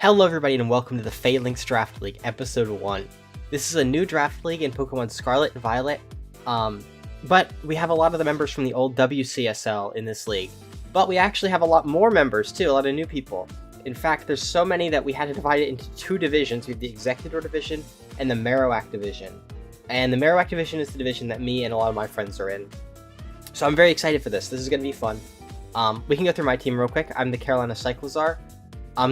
Hello everybody and welcome to the Falinks Draft League, Episode 1. This is a new draft league in Pokemon Scarlet and Violet, but we have a lot of the members from the old WCSL in this league. But we actually have a lot more members too, a lot of new people. In fact, there's so many that we had to divide it into two divisions. We have the Executor Division and the Marowak Division. And the Marowak Division is the division that me and a lot of my friends are in. So I'm very excited for this. This is going to be fun. We can go through my team real quick. I'm the Carolina Cyclizar.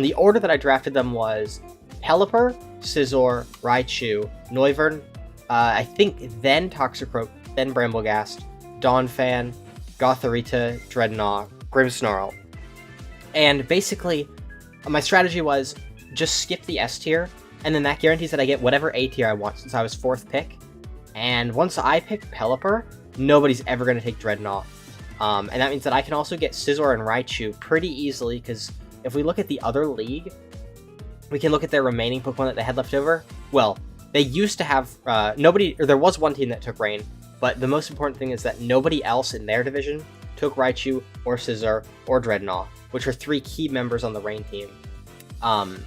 The order that I drafted them was Pelipper, Scizor, Raichu, Noivern, I think then Toxicroak, then Bramblegast, Donphan, Gothorita, Dreadnought, Grimmsnarl. And basically, my strategy was just skip the S tier, and then that guarantees that I get whatever A tier I want since I was 4th pick. And once I pick Pelipper, nobody's ever going to take Dreadnought. And that means that I can also get Scizor and Raichu pretty easily, because if we look at the other league, we can look at their remaining Pokemon that they had left over. Well, they used to have there was one team that took Rain, but the most important thing is that nobody else in their division took Raichu or Scizor or Dreadnought, which are 3 key members on the Rain team. Of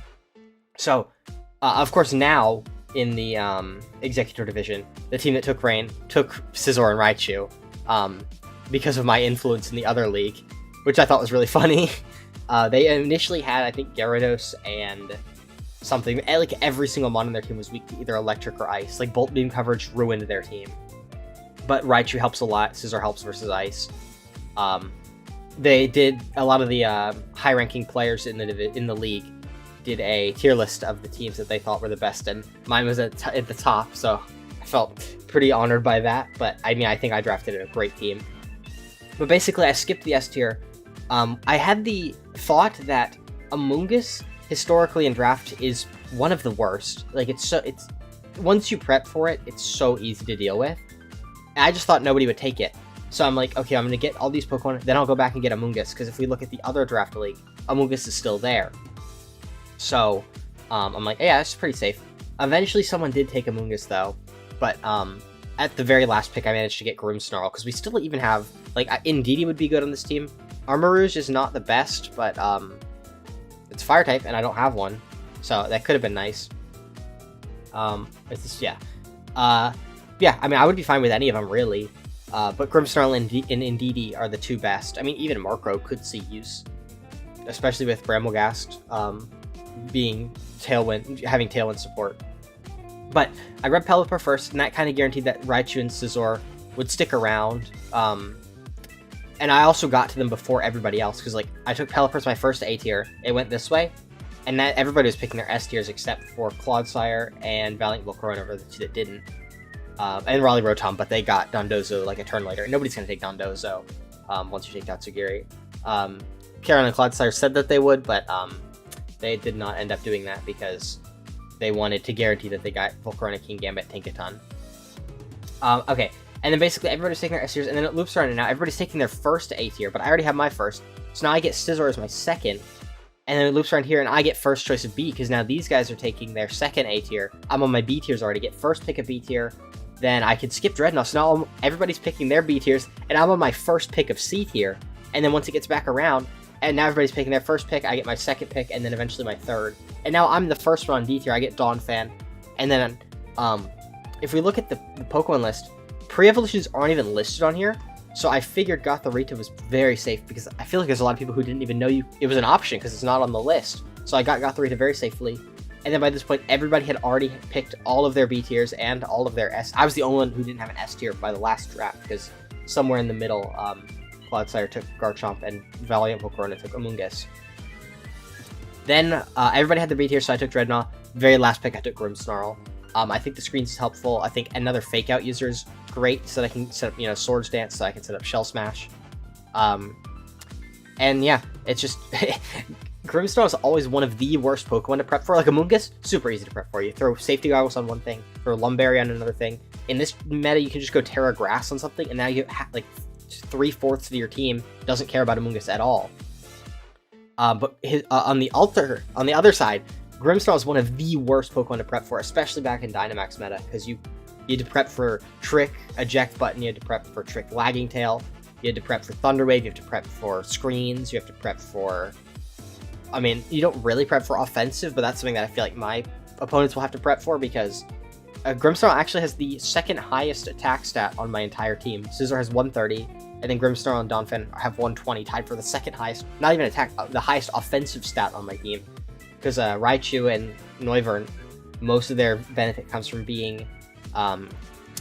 course, now in the Executor Division, the team that took Rain took Scizor and Raichu because of my influence in the other league, which I thought was really funny. They initially had, I think, Gyarados and something. Like, every single mon on their team was weak to either electric or ice. Like, Bolt Beam coverage ruined their team. But Raichu helps a lot. Scizor helps versus ice. They did, a lot of the high-ranking players in the league did a tier list of the teams that they thought were the best, and mine was at the top, so I felt pretty honored by that. But, I mean, I think I drafted a great team. But basically, I skipped the S tier. I had the thought that Amoonguss historically in draft is one of the worst. Like, it's once you prep for it, it's so easy to deal with. And I just thought nobody would take it. So I'm like, okay, I'm going to get all these Pokemon, then I'll go back and get Amoonguss, because if we look at the other draft league, Amoonguss is still there. So, I'm like, yeah, that's pretty safe. Eventually someone did take Amoonguss though, but at the very last pick I managed to get Grimmsnarl, because we still even have, like, Indeedee would be good on this team. Armarouge is not the best, but it's fire type, and I don't have one, so that could have been nice. I mean, I would be fine with any of them, really. But Grimmsnarl and Indeedee are the 2 best. I mean, even Murkrow could see use, especially with Bramblegast having Tailwind support. But I grabbed Pelipper first, and that kind of guaranteed that Raichu and Scizor would stick around. And I also got to them before everybody else, because, like, I took Pelipper as my first A tier. It went this way, and that everybody was picking their S tiers except for Clodsire and Valiant Volcarona were the 2 that didn't. And Raleigh Rotom, but they got Dondozo like a turn later. And nobody's going to take Dondozo once you take Tatsugiri. Karen and Clodsire said that they would, but they did not end up doing that because they wanted to guarantee that they got Volcarona, King Gambit, Tinkaton. Okay. And then basically everybody's taking their S tiers, and then it loops around, and now everybody's taking their first A tier, but I already have my first. So now I get Scizor as my second, and then it loops around here, and I get first choice of B, because now these guys are taking their second A tier. I'm on my B tiers already, get first pick of B tier, then I can skip Dreadnought. So now everybody's picking their B tiers, and I'm on my first pick of C tier, and then once it gets back around, and now everybody's picking their first pick, I get my second pick, and then eventually my third. And now I'm the first one on D tier, I get Donphan, and then if we look at the Pokemon list, pre-evolutions aren't even listed on here, so I figured Gothorita was very safe, because I feel like there's a lot of people who didn't even know it was an option, because it's not on the list. So I got Gothorita very safely, and then by this point, everybody had already picked all of their B tiers and all of their S. I was the only one who didn't have an S tier by the last draft, because somewhere in the middle, Clodsire took Garchomp, and Valiant Volcarona took Amoonguss. Then, everybody had their B tier, so I took Dreadnought. Very last pick, I took Grimmsnarl. I think the screens is helpful. I think another fake out user is great, so that I can set up, Swords Dance, so I can set up Shell Smash. And yeah, it's just Grimmsnarl is always one of the worst Pokemon to prep for. Like Amoonguss, super easy to prep for. You throw Safety Goggles on one thing, throw Lumberry on another thing. In this meta, you can just go Terra Grass on something, and now you have like 3/4 of your team doesn't care about Amoonguss at all. But on the other side, Grimmsnarl is one of the worst Pokemon to prep for, especially back in Dynamax meta, because you had to prep for Trick, Eject Button, you had to prep for Trick Lagging Tail, you had to prep for Thunder Wave, you have to prep for Screens, you have to prep for I mean, you don't really prep for offensive, but that's something that I feel like my opponents will have to prep for, because Grimmsnarl actually has the second highest attack stat on my entire team. Scizor has 130, and then Grimmsnarl and Donphan have 120, tied for the second highest, not even attack, the highest offensive stat on my team. Because Raichu and Noivern, most of their benefit comes from being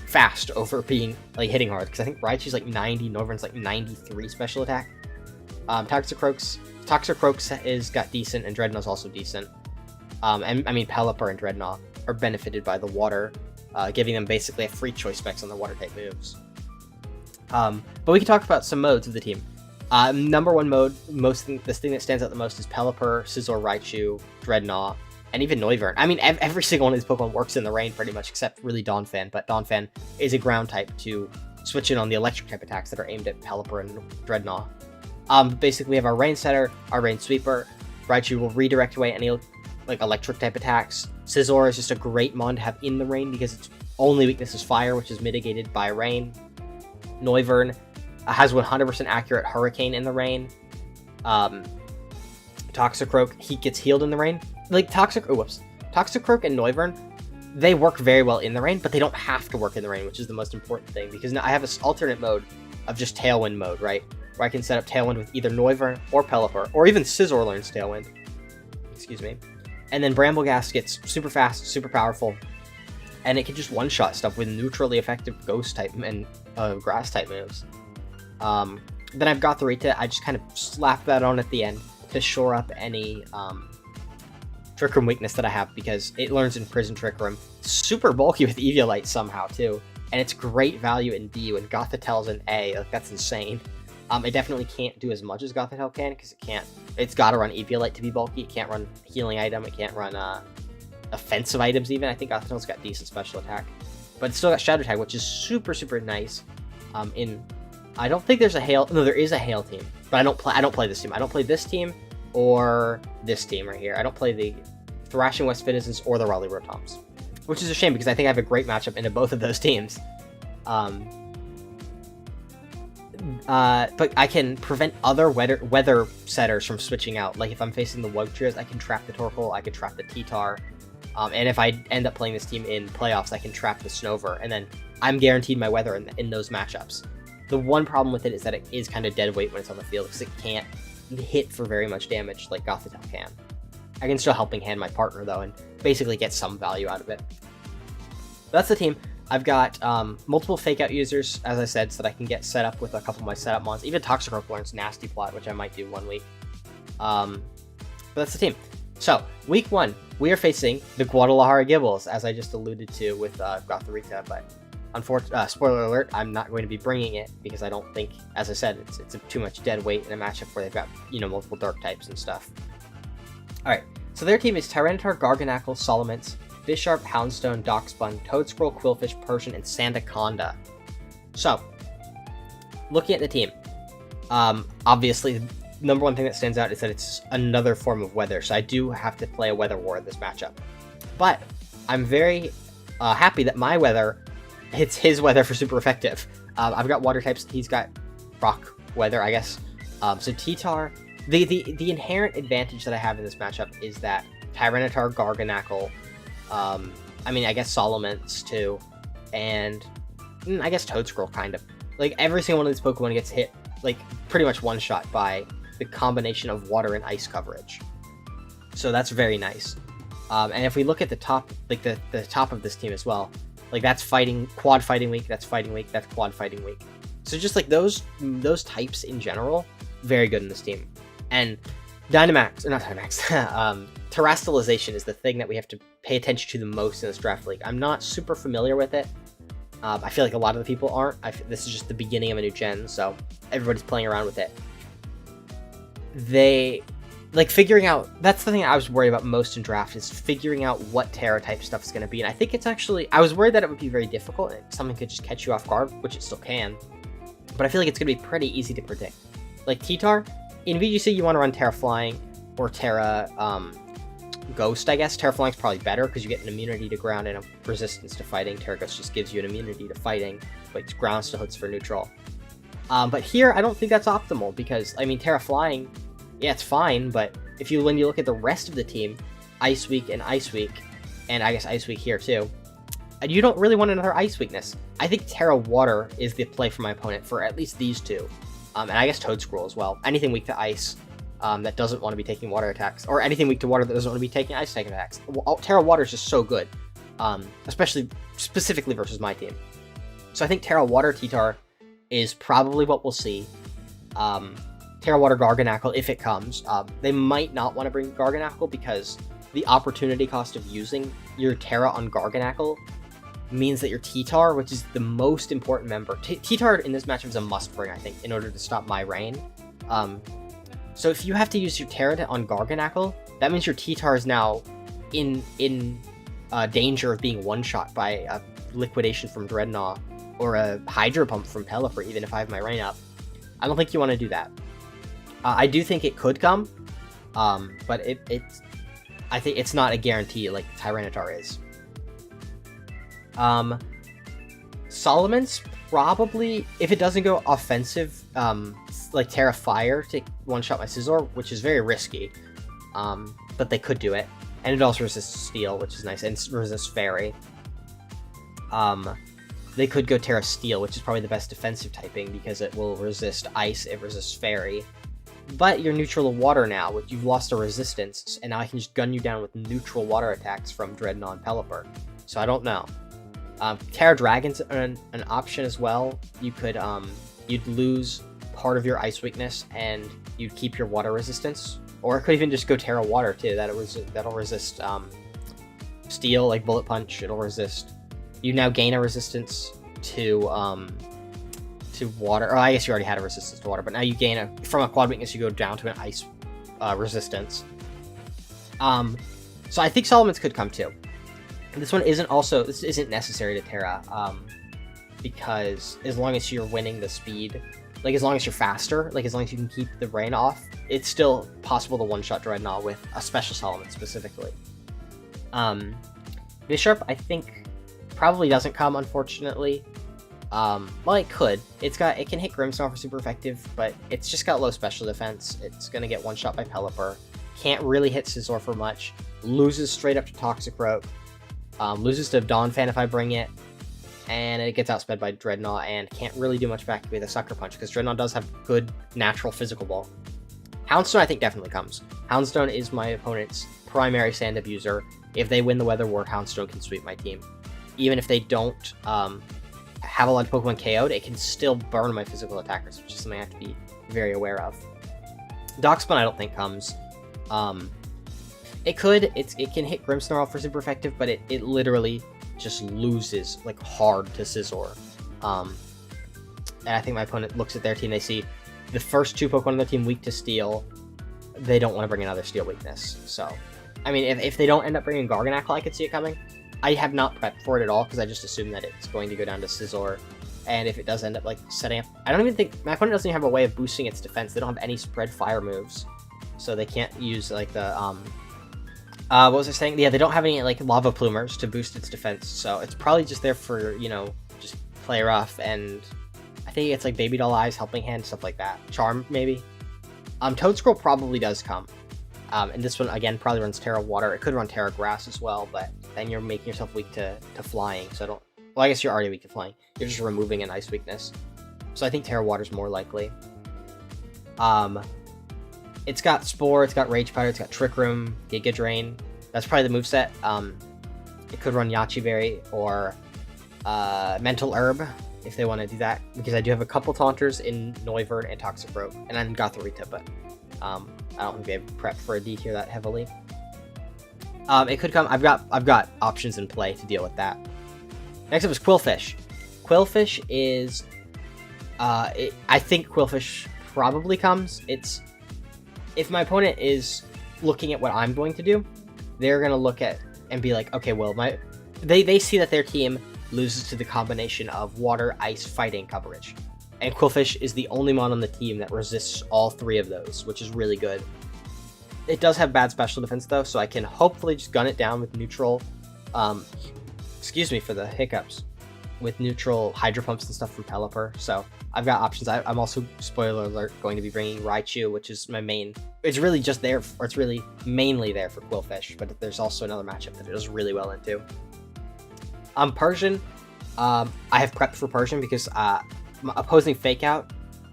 fast over being like hitting hard. Because I think Raichu's like 90, Noivern's like 93 special attack. Toxicroaks is got decent, and Dreadnaught's also decent. And I mean, Pelipper and Dreadnought are benefited by the water, giving them basically a free choice specs on the water type moves. But we can talk about some modes of the team. Number one mode, this thing that stands out the most is Pelipper, Scizor, Raichu, Dreadnought, and even Noivern. I mean, every single one of these Pokemon works in the rain pretty much, except really Donphan, but Donphan is a ground type to switch in on the electric type attacks that are aimed at Pelipper and Dreadnought. Basically we have our Rain Setter, our Rain Sweeper. Raichu will redirect away any like electric type attacks. Scizor is just a great mon to have in the rain because its only weakness is fire, which is mitigated by rain. Noivern has 100% accurate Hurricane in the rain. Toxicroak, he gets healed in the rain. Like Toxicroak and Noivern, they work very well in the rain, but they don't have to work in the rain, which is the most important thing, because now I have this alternate mode of just Tailwind mode, right? Where I can set up Tailwind with either Noivern or Pelipper, or even Scizor learns Tailwind. Excuse me. And then Brambleghast gets super fast, super powerful, and it can just one-shot stuff with neutrally effective Ghost type and Grass type moves. Then I've got Gothorita. I just kind of slap that on at the end to shore up any Trick Room weakness that I have, because it learns in Prison Trick Room. Super bulky with Eviolite somehow too, and it's great value in D when Gothitel's an A. Like, that's insane. It definitely can't do as much as Gothitelle can, because it's got to run Eviolite to be bulky. It can't run healing item. It can't run offensive items even. I think Gothitelle's got decent special attack, but it's still got Shadow Tag, which is super, super nice. I don't think there's a Hail. No, there is a Hail team, but I don't play this team. I don't play this team or this team right here. I don't play the Thrashing West Citizens or the Raleigh Rotoms, which is a shame because I think I have a great matchup into both of those teams. But I can prevent other weather setters from switching out. Like if I'm facing the Wugtrias, I can trap the Torkoal, I can trap the T-Tar, and if I end up playing this team in playoffs, I can trap the Snover, and then I'm guaranteed my weather in those matchups. The one problem with it is that it is kind of dead weight when it's on the field, because it can't hit for very much damage like Gothitelle can. I can still helping hand my partner though, and basically get some value out of it. That's the team. I've got multiple fake out users, as I said, so that I can get set up with a couple of my setup mons. Even Toxicroak learns Nasty Plot, which I might do one week. But that's the team. So, week 1, we are facing the Guadalajara Gibbles, as I just alluded to with Gothorita, but spoiler alert, I'm not going to be bringing it, because I don't think, as I said, it's too much dead weight in a matchup where they've got, multiple dark types and stuff. Alright, so their team is Tyranitar, Garganacl, Salamence, Bisharp, Houndstone, Doxbun, Toadscroll, Quillfish, Persian, and Sandaconda. So, looking at the team, obviously, the number one thing that stands out is that it's another form of weather, so I do have to play a Weather War in this matchup. But, I'm very happy that my weather hits his weather for super effective. I've got water types, he's got rock weather, I guess. So T-Tar, the inherent advantage that I have in this matchup is that Tyranitar, Garganacl, I guess Salamence too, and I guess Toadscroll kind of. Like, every single one of these Pokemon gets hit, like, pretty much one-shot by the combination of water and ice coverage. So that's very nice. And if we look at the top, like, the top of this team as well, like, that's Quad Fighting Weak, that's Fighting Weak, that's Quad Fighting Weak. So just, like, those types in general, very good in this team. And Terastallization is the thing that we have to pay attention to the most in this draft league. I'm not super familiar with it. I feel like a lot of the people aren't. This is just the beginning of a new gen, so everybody's playing around with it. Figuring out, that's the thing I was worried about most in draft, is figuring out what Terra type stuff is going to be. And I think it's actually, I was worried that it would be very difficult and something could just catch you off guard, which it still can. But I feel like it's going to be pretty easy to predict. Like T-Tar, in VGC you want to run Terra Flying or Terra Ghost, I guess. Terra Flying's probably better because you get an immunity to ground and a resistance to fighting. Terra Ghost just gives you an immunity to fighting, but ground still hits for neutral. But here, I don't think that's optimal because, Terra Flying, yeah, it's fine, but when you look at the rest of the team, Ice Week, and I guess Ice Week here too, you don't really want another Ice weakness. I think Terra Water is the play for my opponent for at least these two. And I guess Toad Scroll as well. Anything weak to Ice that doesn't want to be taking water attacks, or anything weak to water that doesn't want to be taking ice type attacks. Terra Water is just so good, specifically versus my team. So I think Terra Water T-Tar is probably what we'll see. Terra Water Garganackle, if it comes. They might not want to bring Garganackle because the opportunity cost of using your Terra on Garganackle means that your T-Tar, which is the most important member, T-Tar in this matchup is a must bring, I think, in order to stop my rain. So if you have to use your Terra on Garganackle, that means your T-Tar is now in danger of being one-shot by a Liquidation from Dreadnought or a Hydro Pump from Pelipper, even if I have my rain up. I don't think you want to do that. I do think it could come, but I think it's not a guarantee like Tyranitar is. Solomon's probably, if it doesn't go offensive, like Terra Fire to one-shot my Scizor, which is very risky, but they could do it. And it also resists Steel, which is nice, and resists Fairy. They could go Terra Steel, which is probably the best defensive typing because it will resist Ice, it resists Fairy. But you're neutral to Water now, which you've lost a resistance, and now I can just gun you down with neutral Water attacks from Dreadnought and Pelipper. So I don't know. Terra Dragon's an option as well. You could, you'd lose part of your Ice weakness, and you'd keep your Water resistance. Or it could even just go Terra Water too. That'll resist Steel, like Bullet Punch. It'll resist. You now gain a resistance to Water. Or I guess you already had a resistance to Water, but now you gain from a quad weakness. You go down to an Ice resistance. So I think Solomon's could come too. This isn't necessary to Terra, because as long as you're winning the speed, like as long as you're faster, like as long as you can keep the rain off, it's still possible to one-shot Dreadnought with a special Solomon specifically. Bisharp, I think, probably doesn't come, unfortunately. Well, it could. It can hit Grimmsnarl for super effective, but it's just got low special defense. It's gonna get one-shot by Pelipper. Can't really hit Scizor for much. Loses straight up to Toxic Rope. Loses to Donphan if I bring it, and it gets outsped by Dreadnought, and can't really do much back with a Sucker Punch, because Dreadnought does have good natural physical ball. Houndstone I think definitely comes. Houndstone is my opponent's primary Sand Abuser. If they win the Weather War, Houndstone can sweep my team. Even if they don't have a lot of Pokemon KO'd, it can still burn my physical attackers, which is something I have to be very aware of. Darkspin I don't think comes. It can hit Grimmsnarl for super effective, but it literally just loses like hard to Scizor. And I think my opponent looks at their team, they see the first two Pokemon on their team weak to Steel, they don't want to bring another Steel weakness. So, I mean, if they don't end up bringing Garganackle, I could see it coming. I have not prepped for it at all, because I just assume that it's going to go down to Scizor, and if it does end up like setting up, I don't even think, my opponent doesn't even have a way of boosting its defense. They don't have any spread fire moves, so they can't use like the, what was I saying? Yeah, they don't have any like Lava Plumers to boost its defense, so it's probably just there for, just play rough, and I think it's like Baby Doll Eyes, Helping Hand, stuff like that. Charm, maybe? Toad Scroll probably does come. And this one, again, probably runs Terra Water. It could run Terra Grass as well, but then you're making yourself weak to flying, so well, I guess you're already weak to flying. You're just removing an Ice weakness. So I think Terra Water's more likely. It's got Spore, it's got Rage Powder, it's got Trick Room, Giga Drain. That's probably the moveset. It could run Yachi Berry or Mental Herb if they want to do that, because I do have a couple Taunters in Noivern and Toxic Rope, and then Gothorita, but I don't think they have prepped for a D tier that heavily. It could come. I've got options in play to deal with that. Next up is Quillfish. Quillfish is, I think Quillfish probably comes. If my opponent is looking at what I'm going to do, they're gonna look at and be like, okay, well, they see that their team loses to the combination of Water, Ice, Fighting coverage, and Quillfish is the only mon on the team that resists all three of those, which is really good. It does have bad special defense though, so I can hopefully just gun it down with neutral. Excuse me for the hiccups. with neutral Hydro Pumps and stuff from Pelipper, so I've got options. I'm also, spoiler alert, going to be bringing Raichu, which is my main. It's really just there, or it's really mainly there for Quillfish, but there's also another matchup that it does really well into. Persian, I have prepped for Persian because my opposing Fake Out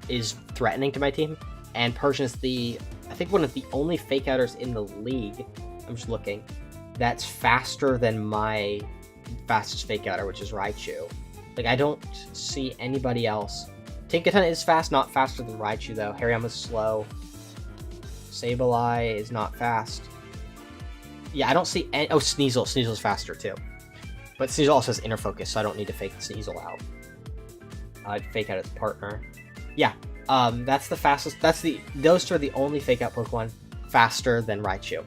is threatening to my team, and Persian is I think one of the only Fake Outers in the league, I'm just looking, that's faster than my fastest Fake Outer, which is Raichu. Like, I don't see anybody else. Tinkaton is fast, not faster than Raichu, though. Hariyama's slow. Sableye is not fast. Yeah, I don't see any... Oh, Sneasel. Sneasel's faster, too. But Sneasel also has Inner Focus, so I don't need to fake Sneasel out. I'd Fake Out its partner. Yeah, that's the fastest... Those two are the only Fake Out Pokemon faster than Raichu.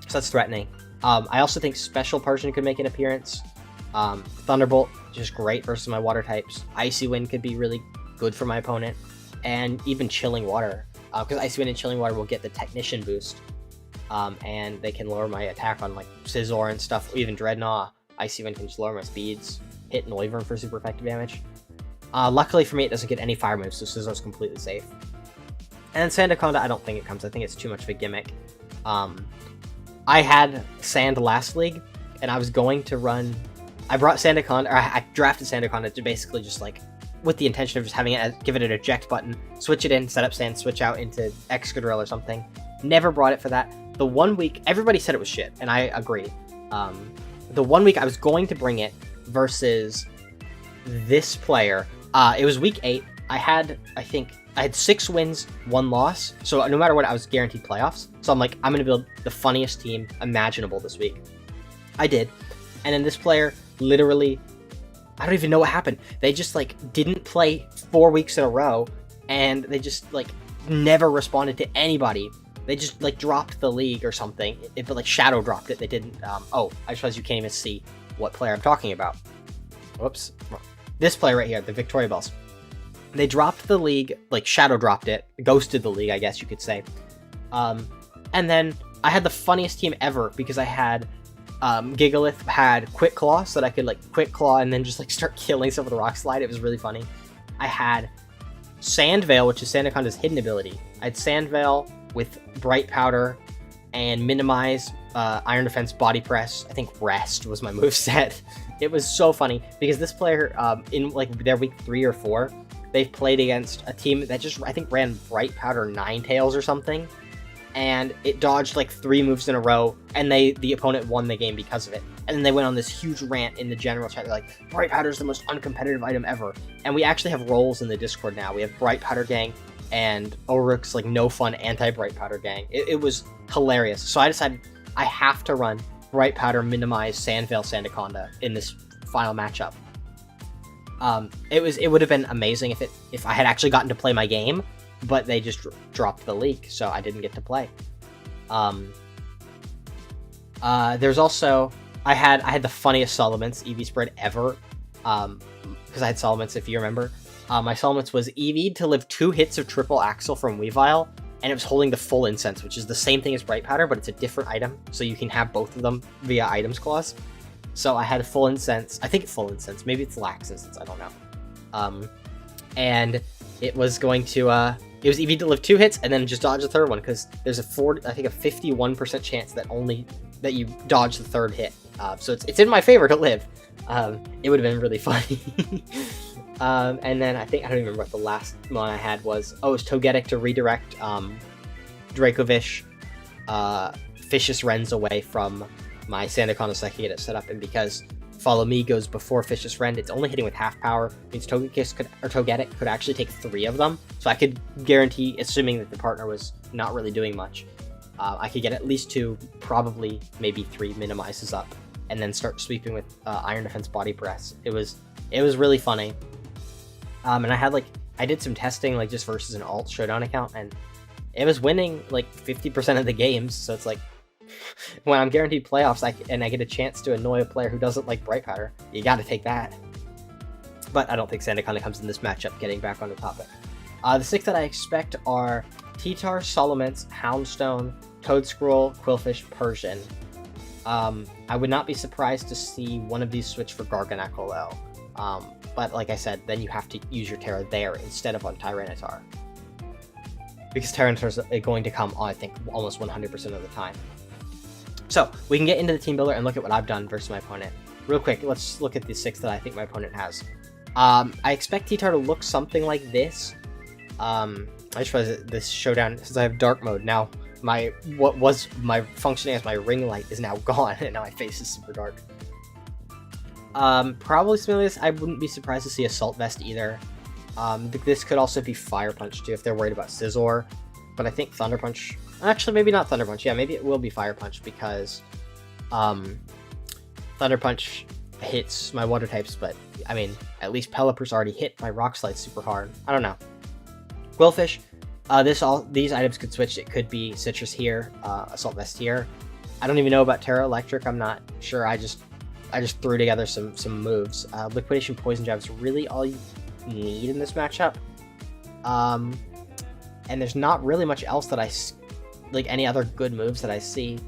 So that's threatening. I also think Special Persian could make an appearance. Thunderbolt, just great versus my water types. Icy Wind could be really good for my opponent. And even Chilling Water. Because Icy Wind and Chilling Water will get the Technician boost. And they can lower my attack on like Scizor and stuff, or even Dreadnought. Icy Wind can just lower my speeds. Hit Noivern for super effective damage. Luckily for me, it doesn't get any fire moves, so Scizor's completely safe. And Sandaconda, I don't think it comes. I think it's too much of a gimmick. I had Sand last league, and I was going to run... I brought Sandaconda, or I drafted Sandaconda to basically just like, with the intention of just having it, give it an eject button, switch it in, set up Sand, switch out into Excadrill or something. Never brought it for that. The 1 week, everybody said it was shit, and I agree. The 1 week I was going to bring it versus this player. It was week 8. I had 6 wins, 1 loss. So no matter what, I was guaranteed playoffs. So I'm like, I'm going to build the funniest team imaginable this week. I did. And then this player literally, I don't even know what happened. They just like didn't play 4 weeks in a row. And they just like never responded to anybody. They just like dropped the league or something. It like shadow dropped it. They didn't. Oh, I just realized you can't even see what player I'm talking about. Whoops. This player right here, the Victoria Bells. They dropped the league, like shadow dropped it, ghosted the league, I guess you could say. And then I had the funniest team ever because I had Gigalith had Quick Claw, so that I could like Quick Claw and then just like start killing stuff with a Rock Slide. It was really funny. I had Sand Veil, which is Sandaconda's hidden ability. I had Sand Veil with Bright Powder and Minimize, Iron Defense, Body Press. I think Rest was my moveset. It was so funny because this player, in like their week 3 or 4, they've played against a team that just, I think, ran Bright Powder Ninetales or something, and it dodged like 3 moves in a row, and the opponent won the game because of it. And then they went on this huge rant in the general chat. They're like, Bright Powder is the most uncompetitive item ever. And we actually have roles in the Discord now. We have Bright Powder Gang and Oruk's like no fun anti-Bright Powder Gang. It was hilarious. So I decided I have to run Bright Powder, Minimize, Sandveil, Sandaconda in this final matchup. It would have been amazing if I had actually gotten to play my game, but they just dropped the league, so I didn't get to play. There's also I had the funniest Solomons EV spread ever, because I had Solomons, if you remember. My Solomons was EV'd to live 2 hits of Triple Axle from Weavile, and it was holding the full Incense, which is the same thing as Bright Powder, but it's a different item, so you can have both of them via items clause. So I had a full Incense. I think it's full Incense. Maybe it's Lax Incense. I don't know. And it was going to... it was EV to live 2 hits and then just dodge the third one, because there's a 51% chance that you dodge the third hit. So it's in my favor to live. It would have been really funny. And then I don't even remember what the last one I had was. Oh, it was Togetic to redirect Dracovish, Fishious Wrens away from my Sandaconda so I can get it set up. And because Follow Me goes before Fishious Wren, it's only hitting with half power. It means Togetic could actually take 3 of them. So I could guarantee, assuming that the partner was not really doing much, I could get at least 2, probably maybe 3 Minimizes up, and then start sweeping with Iron Defense, Body Press. It was really funny. And I did some testing, like just versus an alt Showdown account, and it was winning like 50% of the games. So it's like, when I'm guaranteed playoffs, I get a chance to annoy a player who doesn't like Bright Powder, you got to take that. But I don't think Sandaconda comes in this matchup. Getting back on the topic, the 6 that I expect are T-Tar, Solomons, Houndstone, Toedscruel, Quillfish, Persian. I would not be surprised to see one of these switch for Garganacl though. But like I said, then you have to use your Terra there instead of on Tyranitar. Because Tyranitar's going to come, I think, almost 100% of the time. So, we can get into the team builder and look at what I've done versus my opponent. Real quick, let's look at the 6 that I think my opponent has. I expect T-Tar to look something like this. I just realized this showdown, since I have dark mode, now what was my functioning as my ring light is now gone, and now my face is super dark. Probably something like this. I wouldn't be surprised to see Assault Vest either. This could also be Fire Punch too if they're worried about Scizor, but I think Thunder Punch, actually maybe not Thunder Punch, yeah, maybe it will be Fire Punch because Thunder Punch hits my water types, but I mean, at least Pelipper's already hit my Rock Slide super hard. I don't know. Quillfish, these items could switch. It could be Citrus here, Assault Vest here. I don't even know about Terra Electric. I'm not sure. I just threw together some moves. Liquidation, Poison Jab is really all you need in this matchup. And there's not really much else that like any other good moves that I see.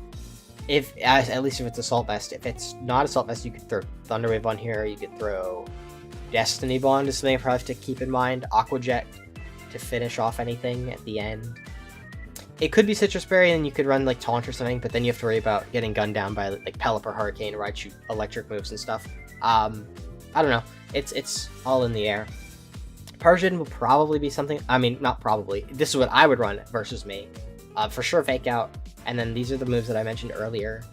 At least if it's Assault Vest. If it's not Assault Vest, you could throw Thunder Wave on here. You could throw Destiny Bond is something I probably have to keep in mind. Aqua Jet to finish off anything at the end. It could be Citrus Berry, and you could run like Taunt or something, but then you have to worry about getting gunned down by like Pelipper, Hurricane, Raichu, electric moves and stuff. I don't know. It's all in the air. Persian will probably be something. I mean, not probably. This is what I would run versus me. For sure, Fake Out. And then these are the moves that I mentioned earlier.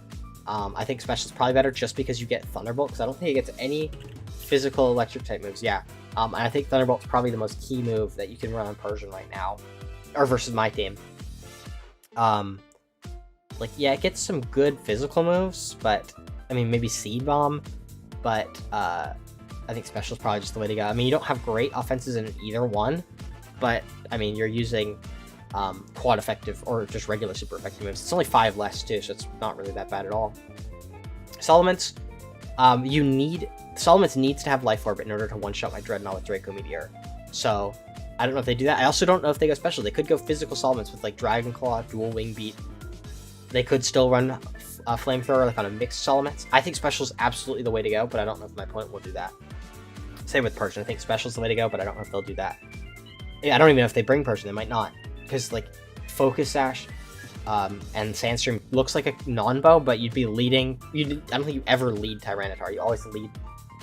I think Special is probably better just because you get Thunderbolt, because I don't think it gets any physical electric type moves. Yeah. And I think Thunderbolt's probably the most key move that you can run on Persian right now, or versus my team. Like, yeah, it gets some good physical moves, but I mean, maybe Seed Bomb, but I think Special is probably just the way to go. I mean, you don't have great offenses in either one, but I mean, you're using quad effective or just regular super effective moves. It's only 5 less too, so it's not really that bad at all. Salamence, Salamence needs to have Life Orb in order to one-shot my Dreadnought with Draco Meteor. So, I don't know if they do that. I also don't know if they go special. They could go physical Salamence with like Dragon Claw, Dual Wing Beat. They could still run a Flamethrower like on a mixed Salamence. I think special is absolutely the way to go, but I don't know if my opponent will do that. Same with Persian. I think special is the way to go, but I don't know if they'll do that. Yeah, I don't even know if they bring Persian. They might not. Because like Focus Sash and Sandstream looks like a non-bow, but you'd be leading. I don't think you ever lead Tyranitar. You always lead.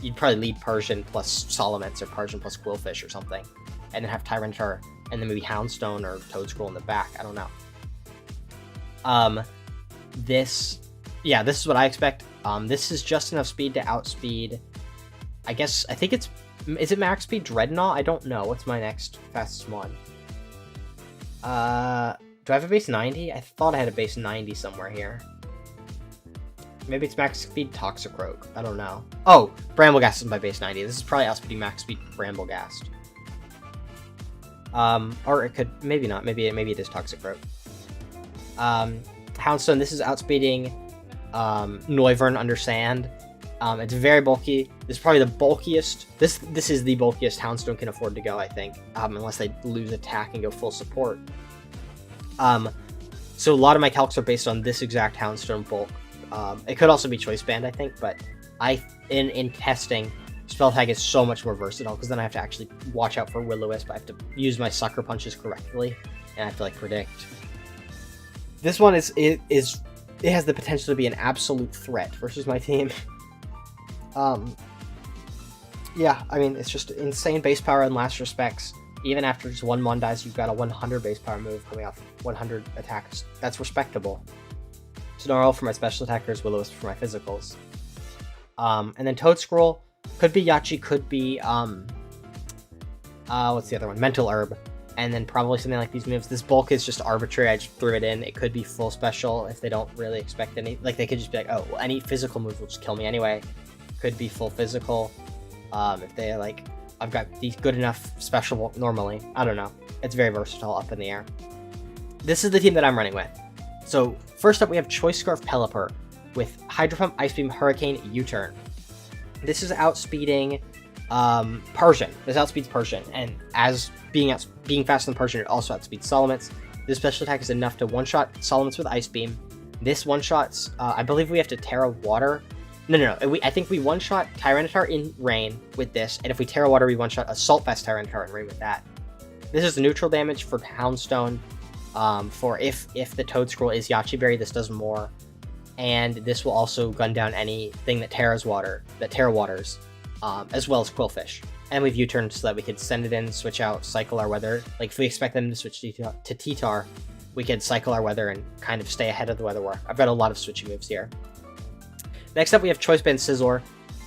You'd probably lead Persian plus Salamence or Persian plus Quillfish or something, and then have Tyranitar and then maybe Houndstone or Toedscroll in the back. I don't know. This is what I expect. This is just enough speed to outspeed. I think it's. Is it max speed Dreadnought? I don't know. What's my next fastest one? Do I have a base 90? I thought I had a base 90 somewhere here. Maybe it's max speed Toxicroak. I don't know. Oh, Bramblegast is my base 90. This is probably outspeeding max speed Bramblegast. Or it could, maybe not. Maybe it is Toxicroak. Houndstone, this is outspeeding Noivern under Sand. It's very bulky. This is probably the bulkiest. This is the bulkiest Houndstone can afford to go, I think, unless they lose attack and go full support. So a lot of my calcs are based on this exact Houndstone bulk. It could also be Choice Band, I think, but in testing, Spell Tag is so much more versatile because then I have to actually watch out for Will-O-Wisp. I have to use my Sucker Punches correctly, and I have to like predict. This one it has the potential to be an absolute threat versus my team. Yeah, I mean, it's just insane base power in last respects. Even after just one Mon dies, you've got a 100 base power move coming off 100 attacks. That's respectable. Snarl for my special attackers, Will-O-Wisp for my physicals. And then Toedscroll could be Yachi, could be what's the other one? Mental Herb. And then probably something like these moves. This bulk is just arbitrary. I just threw it in. It could be full special if they don't really expect any. Like they could just be like, oh, well, any physical move will just kill me anyway. Could be full physical. If they like, I've got these good enough special normally. I don't know. It's very versatile up in the air. This is the team that I'm running with. So first up, we have Choice Scarf Pelipper with Hydro Pump, Ice Beam, Hurricane, U-Turn. This is outspeeding Persian. This outspeeds Persian, and as being faster than Persian, it also outspeeds Salamence. This special attack is enough to one-shot Salamence with Ice Beam. This one-shots, I believe we have to Terra Water No. I think we one-shot Tyranitar in Rain with this, and if we Terra Water, we one-shot Assault Vest Tyranitar in Rain with that. This is neutral damage for Houndstone. For if the Toad Scroll is Yache Berry, this does more. And this will also gun down anything that Terra waters, as well as Quillfish. And we've U-turned so that we could send it in, switch out, cycle our weather. Like, if we expect them to switch to T-Tar, we could cycle our weather and kind of stay ahead of the weather war. I've got a lot of switching moves here. Next up, we have Choice Band Scizor.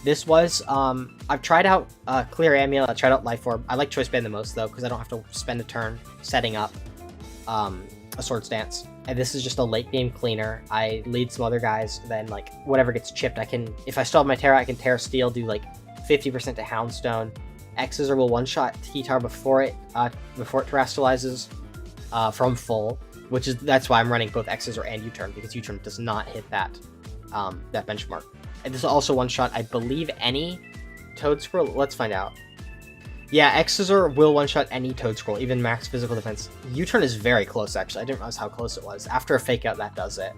This was, I've tried out Clear Amulet, I tried out Life Orb. I like Choice Band the most, though, because I don't have to spend a turn setting up a Swords Dance. And this is just a late game cleaner. I lead some other guys, then, like, whatever gets chipped, I can, if I still have my Terra, I can Terra Steel, do, like, 50% to Houndstone. X-Scissor will one-shot T-Tar before it terrestrializes from full, that's why I'm running both X-Scissor and U-Turn, because U-Turn does not hit that benchmark. And this is also one-shot, I believe, any Toad Scroll. Let's find out. Yeah, X-Scissor will one-shot any Toad Scroll, even max physical defense. U-Turn is very close, actually. I didn't realize how close it was. After a Fake Out, that does it.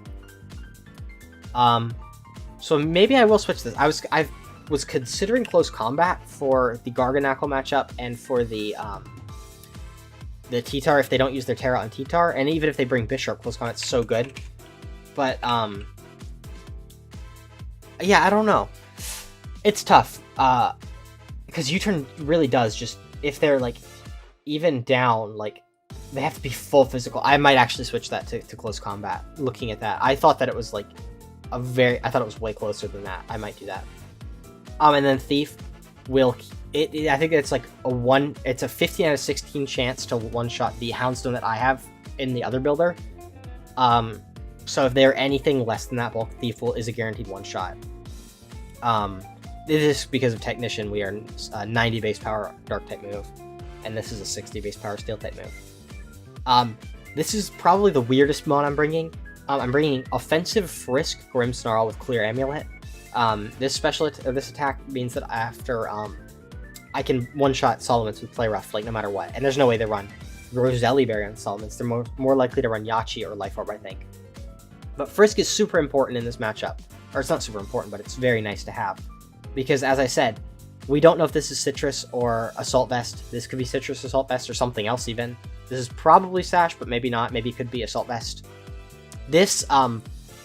So maybe I will switch this. I was considering Close Combat for the Garganacl matchup and for the T-Tar if they don't use their Terra on T-Tar, and even if they bring Bisharp, Close Combat's so good. But, yeah, I don't know. It's tough, because U-Turn really does just, if they're, like, even down, like, they have to be full physical. I might actually switch that to Close Combat, looking at that. I thought that it was, like, I thought it was way closer than that. I might do that. And then Thief will, I think it's like it's a 15 out of 16 chance to one-shot the Houndstone that I have in the other builder. So if they're anything less than that, Bulk Thief is a guaranteed one-shot. It is because of Technician, we are 90 base power Dark type move, and this is a 60 base power Steel type move. This is probably the weirdest mod I'm bringing. I'm bringing Offensive Frisk Grimmsnarl with Clear Amulet. This attack means that after I can one-shot Solomons with Play Rough, like, no matter what, and there's no way they run Roselli Berry on Solomons. They're more likely to run Yache or Life Orb, I think. But Frisk is super important in this matchup. Or it's not super important, but it's very nice to have. Because, as I said, we don't know if this is Citrus or Assault Vest. This could be Citrus, Assault Vest, or something else even. This is probably Sash, but maybe not. Maybe it could be Assault Vest. This,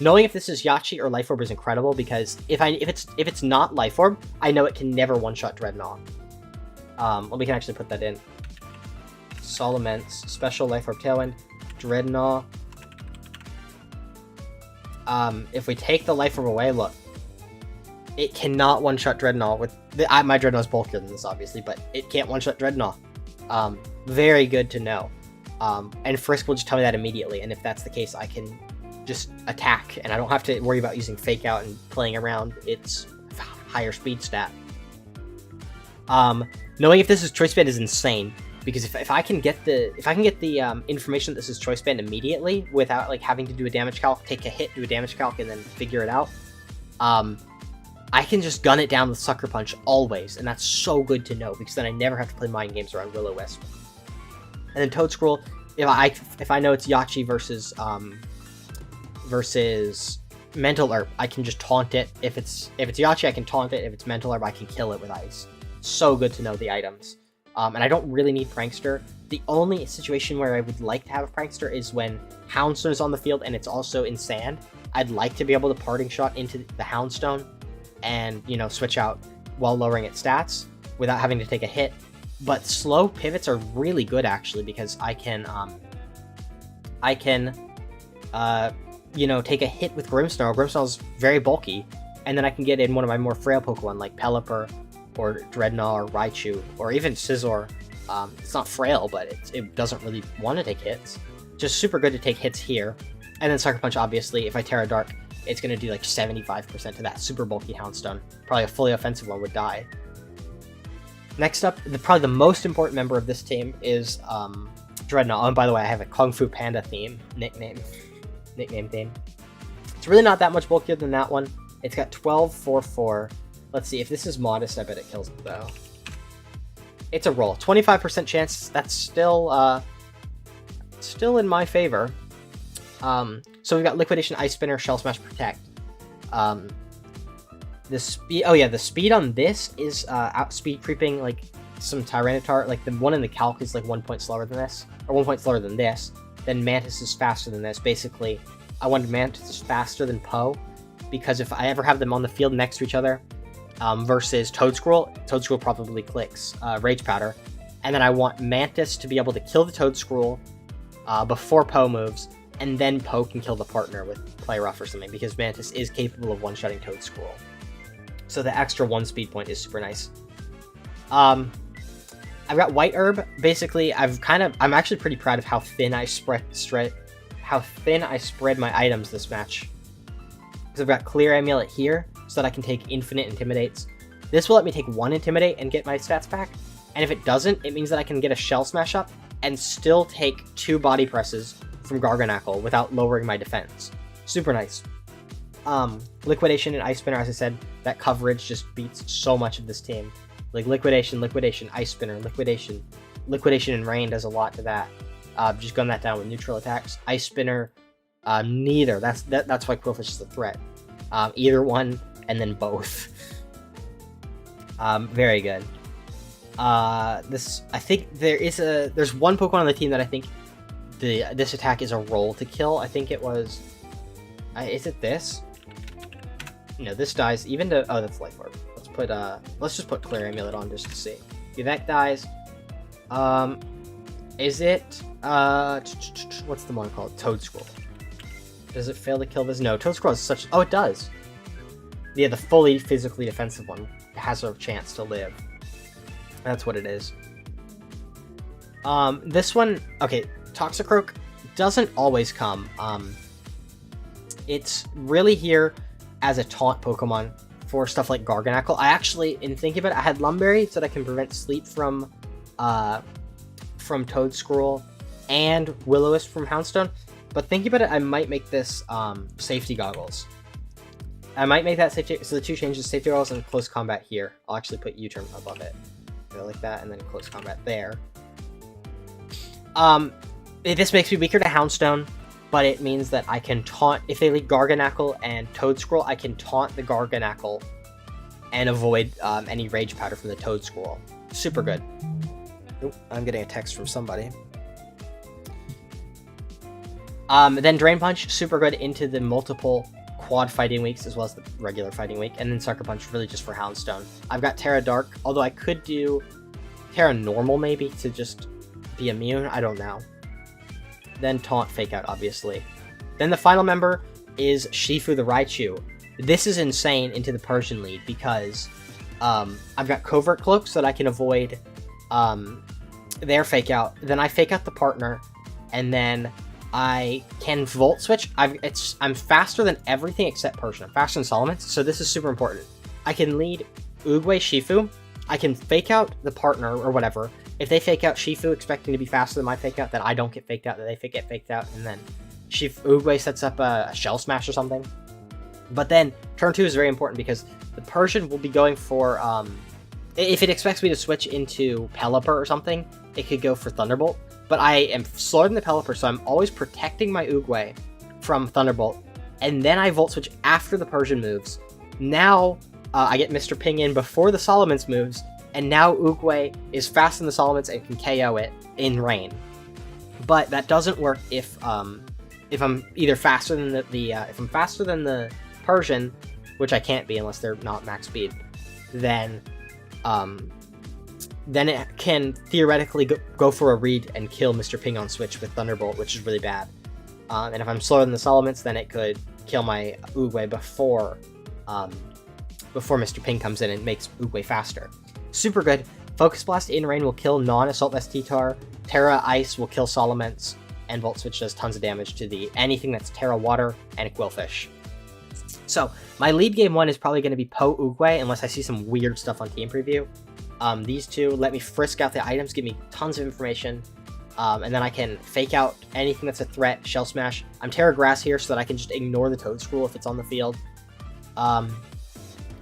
knowing if this is Yache or Life Orb is incredible, because if it's not Life Orb, I know it can never one-shot Dreadnought. We can actually put that in. Soloments, Special Life Orb Tailwind, Dreadnought. If we take the Life Orb away, look, it cannot one-shot Dreadnought with... my Dreadnought's bulkier than this, obviously, but it can't one-shot Dreadnought. Very good to know. And Frisk will just tell me that immediately, and if that's the case, I can just attack, and I don't have to worry about using Fake Out and playing around its higher speed stat. Knowing if this is Choice Band is insane, because if I can get the information that this is Choice Band immediately without, like, having to do a damage calc, take a hit, do a damage calc, and then figure it out, I can just gun it down with Sucker Punch always, and that's so good to know, because then I never have to play mind games around Will-O-Wisp. And then Toad Scroll, if I know it's Yache versus Mental Herb, I can just taunt it. If it's Yache, I can taunt it. If it's Mental Herb, I can kill it with Ice. So good to know the items. And I don't really need Prankster. The only situation where I would like to have a Prankster is when Houndstone is on the field and it's also in Sand. I'd like to be able to Parting Shot into the Houndstone and, you know, switch out while lowering its stats without having to take a hit. But slow pivots are really good, actually, because I can you know, take a hit with Grimmsnarl. Grimmsnarl's very bulky, and then I can get in one of my more frail Pokemon like Pelipper or Dreadnought or Raichu or even Scizor. It's not frail, but it doesn't really want to take hits. Just super good to take hits here. And then Sucker Punch, obviously, if I Terra Dark, it's going to do like 75% to that super bulky Houndstone. Probably a fully offensive one would die. Next up, probably the most important member of this team is Dreadnought. Oh, and by the way, I have a Kung Fu Panda nickname theme. It's really not that much bulkier than that one. It's got 12, 4, 4. Let's see, if this is modest, I bet it kills it though. It's a roll. 25% chance. That's still in my favor. So we've got Liquidation, Ice Spinner, Shell Smash, Protect. The speed, oh yeah, the speed on this is outspeed creeping like some Tyranitar. Like the one in the calc is like 1 point slower than this, or 1 point slower than this. Then Mantis is faster than this. Basically, I wanted Mantis faster than Poe, because if I ever have them on the field next to each other, versus Toedscruel probably clicks Rage Powder, and then I want Mantis to be able to kill the Toedscruel before Poe moves, and then Poe can kill the partner with Play Rough or something, because Mantis is capable of one-shotting Toedscruel. So the extra 1 speed point is super nice. I've got White Herb. Basically, I'm actually pretty proud of how thin I spread my items this match. Because I've got Clear Amulet here, so that I can take Infinite Intimidates. This will let me take 1 Intimidate and get my stats back. And if it doesn't, it means that I can get a Shell Smash up and still take 2 Body Presses from Garganackle without lowering my defense. Super nice. Liquidation and Ice Spinner, as I said, that coverage just beats so much of this team. Like Liquidation, Ice Spinner, Liquidation and Rain does a lot to that. Just gun that down with neutral attacks. Ice Spinner, neither. That's why Quillfish is a threat. Either one, and then both. Very good. I think there's one Pokemon on the team that I think this attack is a roll to kill. I think it was, is it this? No, this dies even to, oh, that's Life Orb. Let's just put Clear Amulet on just to see. If that dies, is it, what's the one called? Toedscruel. Does it fail to kill this? No, Toedscruel is such, oh, it does. Yeah, the fully physically defensive one has a chance to live. That's what it is. This one, okay, Toxicroak doesn't always come. It's really here as a taunt Pokemon for stuff like Garganackle. I actually, in thinking about it, I had Lumberry so that I can prevent sleep from Toedscruel and Will-O-Wisp from Houndstone. But thinking about it, I might make this safety goggles. I might make that safety, so the 2 changes, safety goggles and close combat here. I'll actually put U-turn above it. Go like that, and then close combat there. This makes me weaker to Houndstone, but it means that I can taunt, if they lead Garganackle and Toedscruel, I can taunt the Garganackle and avoid any Rage Powder from the Toedscruel. Super good. Oop, I'm getting a text from somebody. Then Drain Punch, super good into the multiple quad fighting weeks as well as the regular fighting week, and then Sucker Punch really just for Houndstone. I've got Terra Dark, although I could do Terra Normal maybe to just be immune, I don't know. Then Taunt Fake Out, obviously. Then the final member is Shifu the Raichu. This is insane into the Persian lead because I've got Covert Cloak so that I can avoid their Fake Out. Then I Fake Out the partner, and then I can Volt Switch. I'm faster than everything except Persian. I'm faster than Solomons, so this is super important. I can lead Oogway Shifu. I can Fake Out the partner or whatever. If they Fake Out Shifu expecting to be faster than my Fake Out, then I don't get faked out, that they get faked out, and then Oogway sets up a Shell Smash or something. But then turn 2 is very important because the Persian will be going for, if it expects me to switch into Pelipper or something, it could go for Thunderbolt. But I am slower than the Pelipper, so I'm always protecting my Oogway from Thunderbolt. And then I Volt Switch after the Persian moves. Now, I get Mr. Ping in before the Solomons moves, and now Oogway is faster than the Solomons and can KO it in Rain. But that doesn't work if I'm either faster than if I'm faster than the Persian, which I can't be unless they're not max speed, then it can theoretically go for a read and kill Mr. Ping on Switch with Thunderbolt, which is really bad. And if I'm slower than the Solomons, then it could kill my Oogway before Mr. Ping comes in and makes Oogway faster. Super good. Focus Blast in Rain will kill non-Assault Vest T-Tar. Terra Ice will kill Solomons, and Volt Switch does tons of damage to anything that's Terra Water and a Quillfish. So my lead game 1 is probably going to be Poe Oogway, unless I see some weird stuff on Team Preview. These two let me frisk out the items, give me tons of information, and then I can fake out anything that's a threat, Shell Smash. I'm Terra Grass here so that I can just ignore the Toedscruel if it's on the field.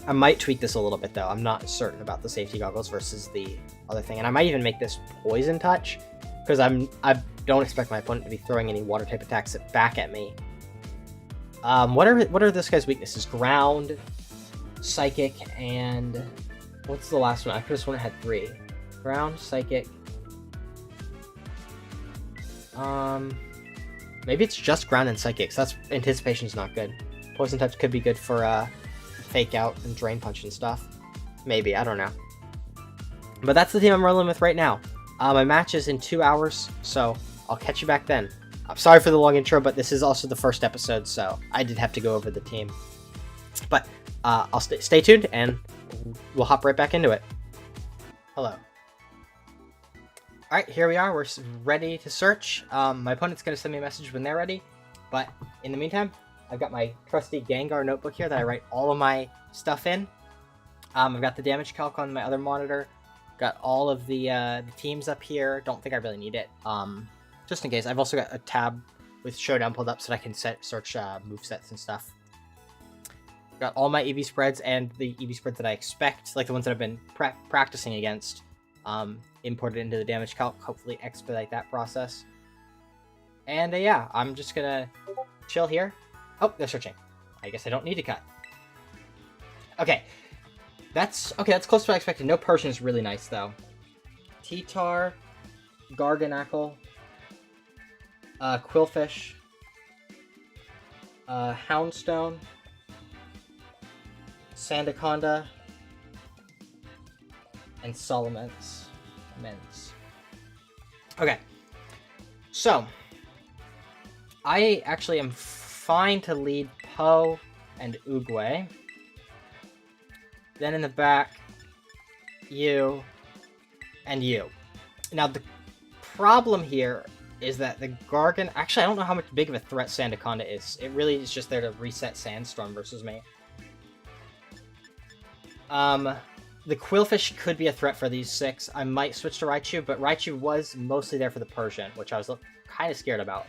I might tweak this a little bit, though. I'm not certain about the safety goggles versus the other thing. And I might even make this Poison Touch, because I don't expect my opponent to be throwing any Water-type attacks back at me. What are this guy's weaknesses? Ground, Psychic, and what's the last one? I could have sworn it had 3. Ground, Psychic. Maybe it's just Ground and Psychic, so that's Anticipation's not good. Poison Touch could be good for Fake Out and Drain Punch and stuff. Maybe, I don't know. But that's the team I'm rolling with right now. My match is in 2 hours, so I'll catch you back then. I'm sorry for the long intro, but this is also the first episode, so I did have to go over the team. But I'll stay tuned, and we'll hop right back into it. Hello. Alright, here we are. We're ready to search. My opponent's going to send me a message when they're ready. But in the meantime, I've got my trusty Gengar notebook here that I write all of my stuff in. I've got the damage calc on my other monitor. Got all of the teams up here. Don't think I really need it. Just in case. I've also got a tab with Showdown pulled up so that I can search movesets and stuff. Got all my EV spreads and the EV spreads that I expect, like the ones that I've been practicing against, imported into the damage calc, hopefully expedite that process. And yeah, I'm just gonna chill here. Oh, they're searching. I guess I don't need to cut. Okay. That's close to what I expected. No Persian is really nice, though. T-Tar, Garganackle, Quillfish, Houndstone, Sandaconda, and Salamence. Okay, so I actually am fine to lead Poe and Oogway. Then in the back, you and you. Now the problem here is that the Gargan... Actually, I don't know how much big of a threat Sandaconda is. It really is just there to reset Sandstorm versus me. The Quillfish could be a threat for these 6. I might switch to Raichu, but Raichu was mostly there for the Persian, which I was kind of scared about.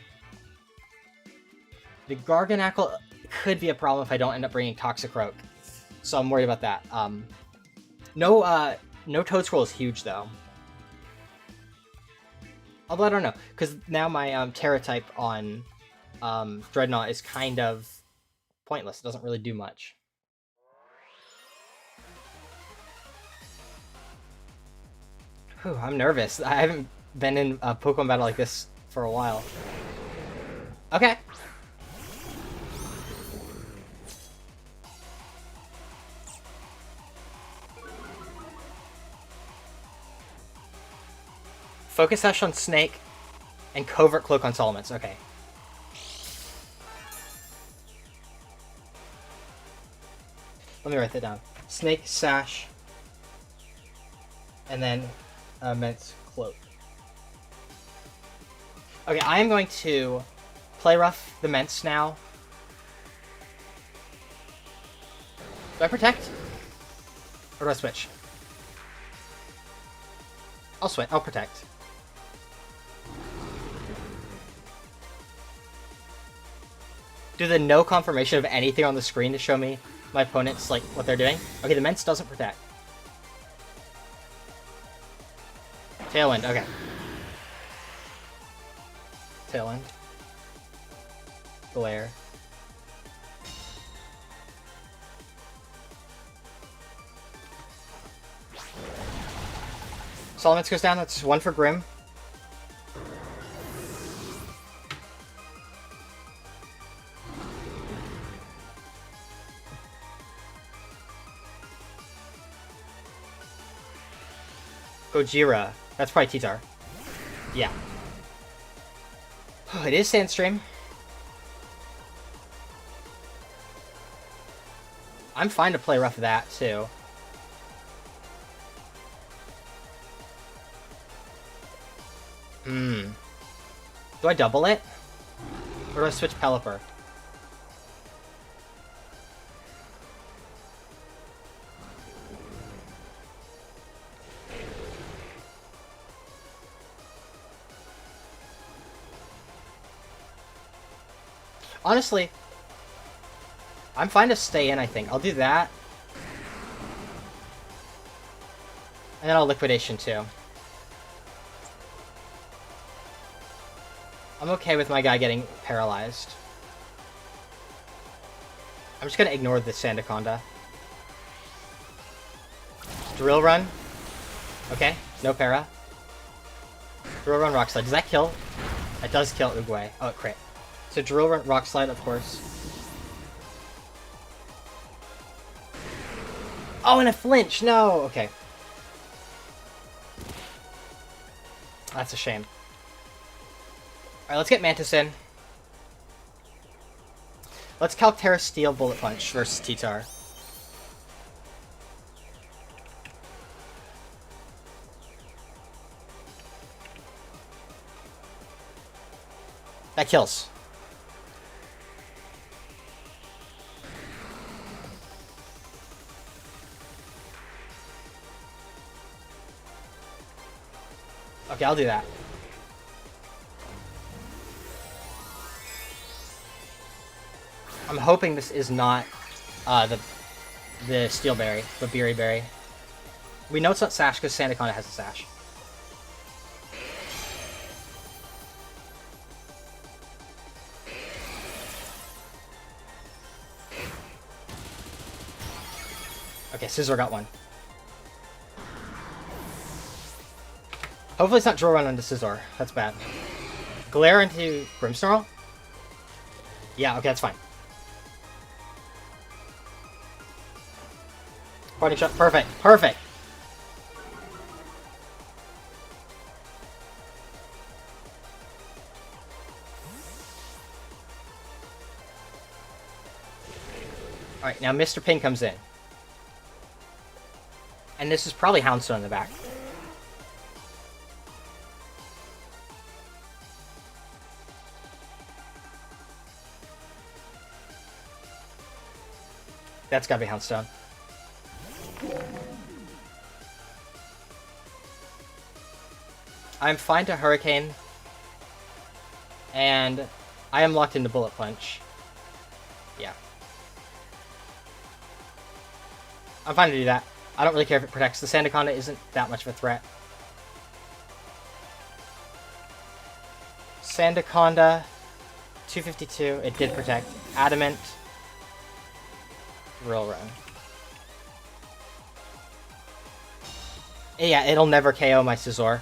The Garganackle could be a problem if I don't end up bringing Toxicroak, so I'm worried about that. No Toadscroll is huge, though. Although I don't know, because now my Terra type on Dreadnought is kind of pointless. It doesn't really do much. Whew, I'm nervous. I haven't been in a Pokemon battle like this for a while. Okay. Focus Sash on Snake, and Covert Cloak on Salamence. Okay. Let me write that down. Snake, Sash, and then Immense Cloak. Okay, I am going to play rough the Mence now. Do I protect? Or do I switch? I'll switch. I'll protect. Do the no confirmation of anything on the screen to show me my opponent's, like, what they're doing? Okay, the Mence doesn't protect. Tailwind, okay. Tailwind. Glare. Salamence goes down, that's 1 for Grim. Gojira. That's probably T-Tar. Yeah. Oh, it is Sandstream. I'm fine to play rough that, too. Do I double it? Or do I switch Pelipper? Honestly, I'm fine to stay in, I think. I'll do that. And then I'll Liquidation, too. I'm okay with my guy getting paralyzed. I'm just gonna ignore the Sandaconda. Drill Run. Okay, no para. Drill Run, Rock Slide. Does that kill? That does kill Uguay. Oh, it crit. So Drill Run, Rock Slide, of course. Oh, and a flinch! No! Okay. That's a shame. Alright, let's get Mantis in. Let's Calcterra Steel Bullet Punch versus T-Tar. That kills. Okay, I'll do that. I'm hoping this is not the Steel Berry, the Beery Berry. We know it's not Sash because Sandaconda has a Sash. Okay, Scizor got one. Hopefully it's not Drill Run onto Scizor. That's bad. Glare into Grimmsnarl? Yeah, okay, that's fine. Parting shot. Perfect. Perfect. Alright, now Mr. Ping comes in. And this is probably Houndstone in the back. That's gotta be Houndstone. I'm fine to Hurricane. And I am locked into Bullet Punch. Yeah. I'm fine to do that. I don't really care if it protects. The Sandaconda isn't that much of a threat. Sandaconda, 252. It did protect. Adamant. Drill Run. Yeah, it'll never KO my Scizor.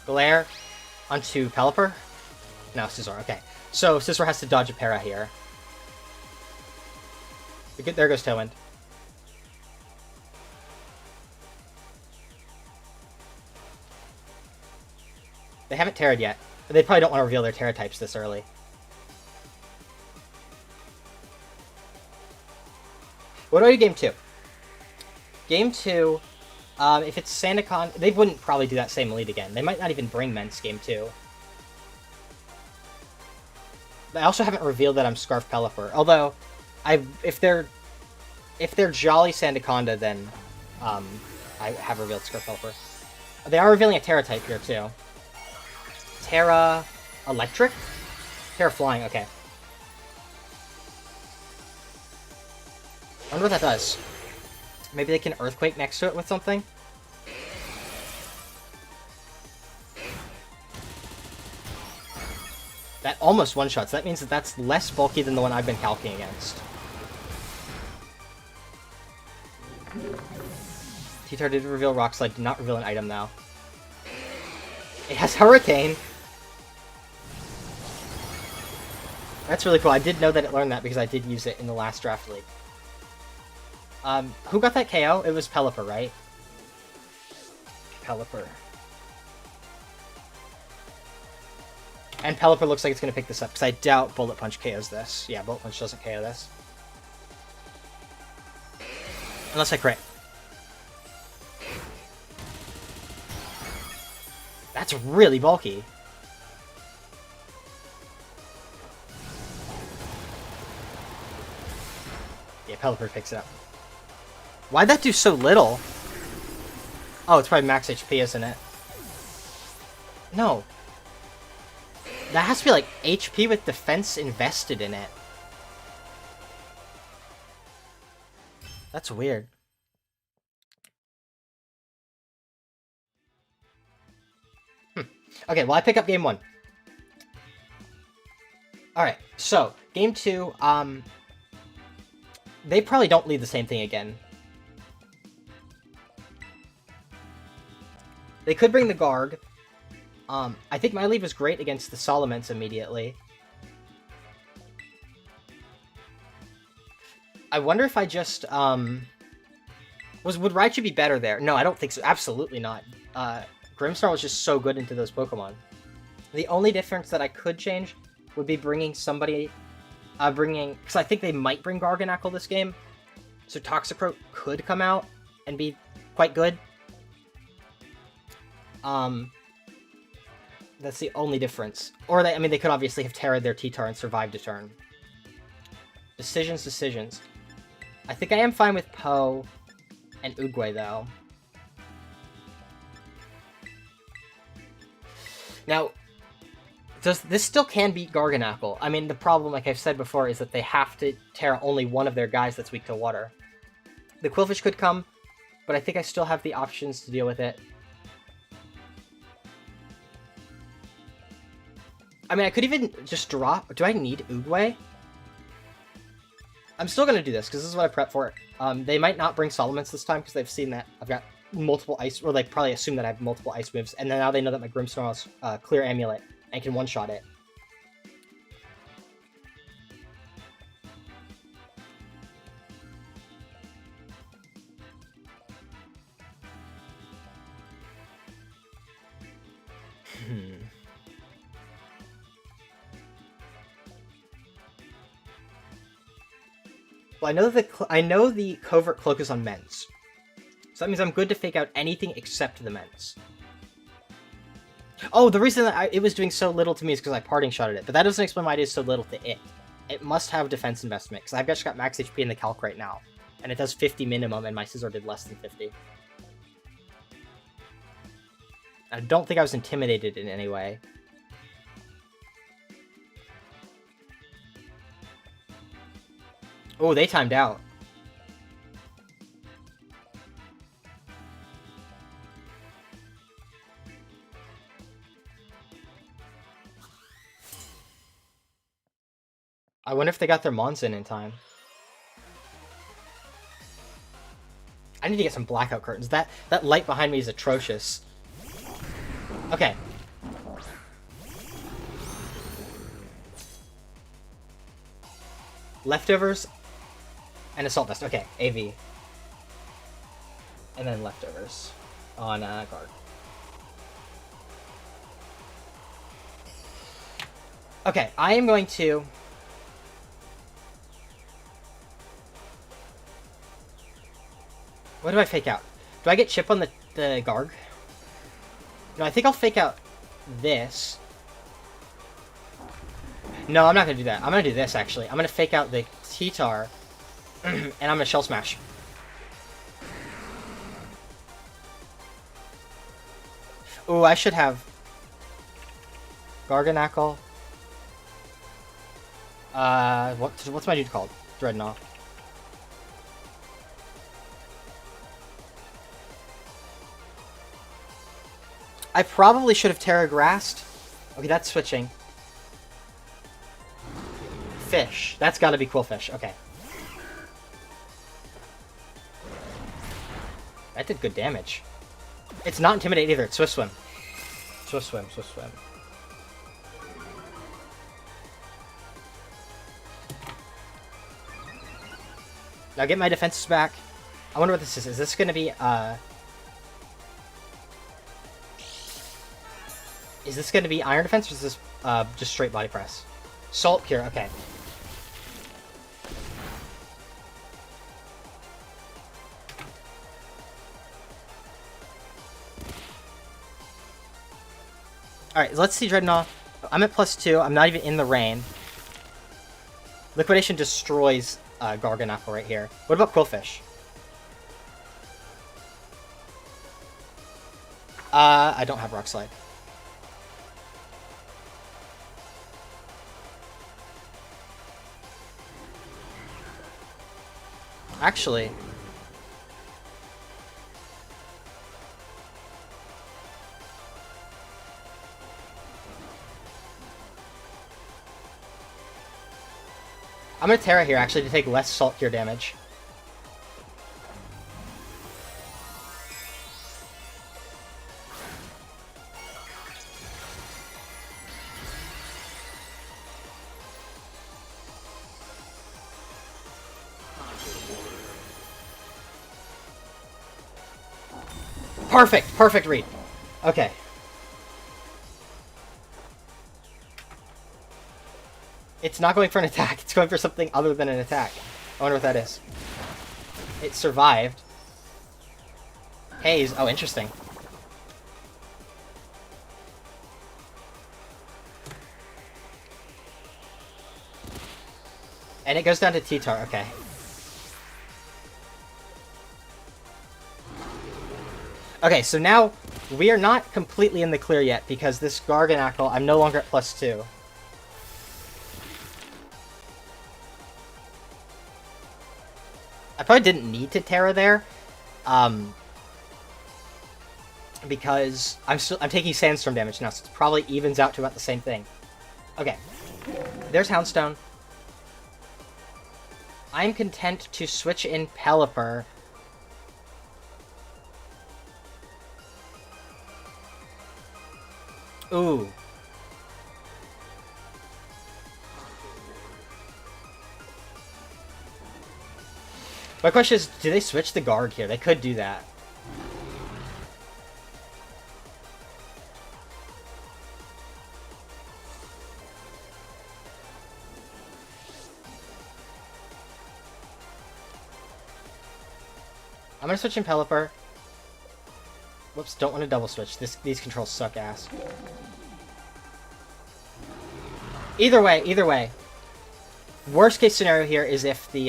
Glare onto Pelipper? No, Scizor, okay. So Scizor has to dodge a para here. There goes Tailwind. They haven't Terra'd yet. But they probably don't want to reveal their Terra types this early. What do I do game 2? Game 2, if it's Sandaconda, they wouldn't probably do that same lead again. They might not even bring Mence game 2. I also haven't revealed that I'm Scarf Pelipper. Although, if they're Jolly Sandaconda, then I have revealed Scarf Pelipper. They are revealing a Terra type here too. Terra Electric? Terra Flying, okay. I wonder what that does. Maybe they can Earthquake next to it with something? That almost one-shots. That means that that's less bulky than the one I've been calcing against. T-Tar did reveal Rock Slide, did not reveal an item though. It has Hurricane! That's really cool. I did know that it learned that because I did use it in the last Draft League. Who got that KO? It was Pelipper, right? Pelipper. And Pelipper looks like it's going to pick this up, because I doubt Bullet Punch KOs this. Yeah, Bullet Punch doesn't KO this. Unless I crit. That's really bulky. Yeah, Pelipper picks it up. Why'd that do so little? Oh, it's probably max HP, isn't it? No. That has to be like HP with defense invested in it. That's weird. Okay, well I pick up game 1. Alright, so, game 2, they probably don't lead the same thing again. They could bring the Garg. I think my lead was great against the Solomons immediately. I wonder if I just, would Raichu be better there? No, I don't think so. Absolutely not. Grimmsnarl was just so good into those Pokemon. The only difference that I could change would be bringing somebody, because I think they might bring Garganacl this game. So Toxicroak could come out and be quite good. That's the only difference. Or they could obviously have Terra'd their T-Tar and survived a turn. Decisions. I think I am fine with Poe and Oogway, though. Now, this still can beat Garganacl. I mean, the problem, like I've said before, is that they have to Terra only one of their guys that's weak to water. The Quillfish could come, but I think I still have the options to deal with it. I mean, I could even just drop... Do I need Oogway? I'm still going to do this, because this is what I prep for. They might not bring Solomons this time, because they've seen that I've got multiple ice... Or they probably assume that I have multiple ice moves, and then now they know that my Grimmsnarl has Clear Amulet, and can one-shot it. Well, I know the Covert Cloak is on Mens. So that means I'm good to fake out anything except the Mens. Oh, the reason that it was doing so little to me is because I parting shotted it, but that doesn't explain why it is so little to it. It must have defense investment, because I've just got max HP in the Calc right now, and it does 50 minimum, and my Scizor did less than 50. I don't think I was intimidated in any way. Oh, they timed out. I wonder if they got their Mons in time. I need to get some blackout curtains. That light behind me is atrocious. Okay. Leftovers and Assault Vest. Okay, AV. And then leftovers on guard. Okay, I am going to... What do I fake out? Do I get Chip on the Garg? No, I think I'll fake out this. No, I'm not going to do that. I'm going to do this, actually. I'm going to fake out the T-Tar, and I'm going to Shell Smash. Ooh, I should have Garganacl. What's my dude called? Dreadnought. I probably should have Terra Grassed. Okay, that's switching. Fish. That's gotta be Quillfish. Okay. That did good damage. It's not Intimidate either. It's Swift Swim. Swift Swim, Swift Swim. Now get my defenses back. I wonder what this is. Is this gonna be, Is this gonna be Iron Defense, or is this, just straight Body Press? Salt Cure, okay. Alright, let's see Dreadnought. I'm at +2. I'm not even in the rain. Liquidation destroys Garganacl right here. What about Quillfish? I don't have Rock Slide. Actually... I'm gonna Terra here, actually, to take less Salt Cure damage. Perfect! Perfect read. Okay. It's not going for an attack. It's going for something other than an attack. I wonder what that is. It survived. Haze. Oh, interesting. And it goes down to T-Tar. Okay. Okay, so now we are not completely in the clear yet because this Garganacl, I'm no longer at +2. I probably didn't need to Terra there, because I'm taking Sandstorm damage now, so it probably evens out to about the same thing. Okay, there's Houndstone. I'm content to switch in Pelipper. Ooh. My question is, do they switch the guard here? They could do that. I'm gonna switch in Pelipper. Whoops, don't want to double switch. These controls suck ass. Either way. Worst case scenario here is if the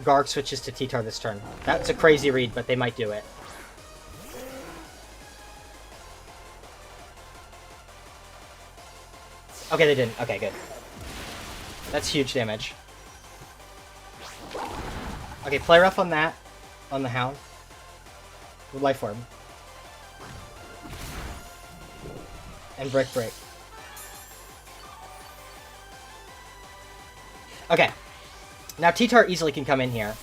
Garg switches to T-Tar this turn. That's a crazy read, but they might do it. Okay, they didn't. Okay, good. That's huge damage. Okay, play rough on that. On the Hound. With Life Orb. And break. Okay. Now T-Tar easily can come in here.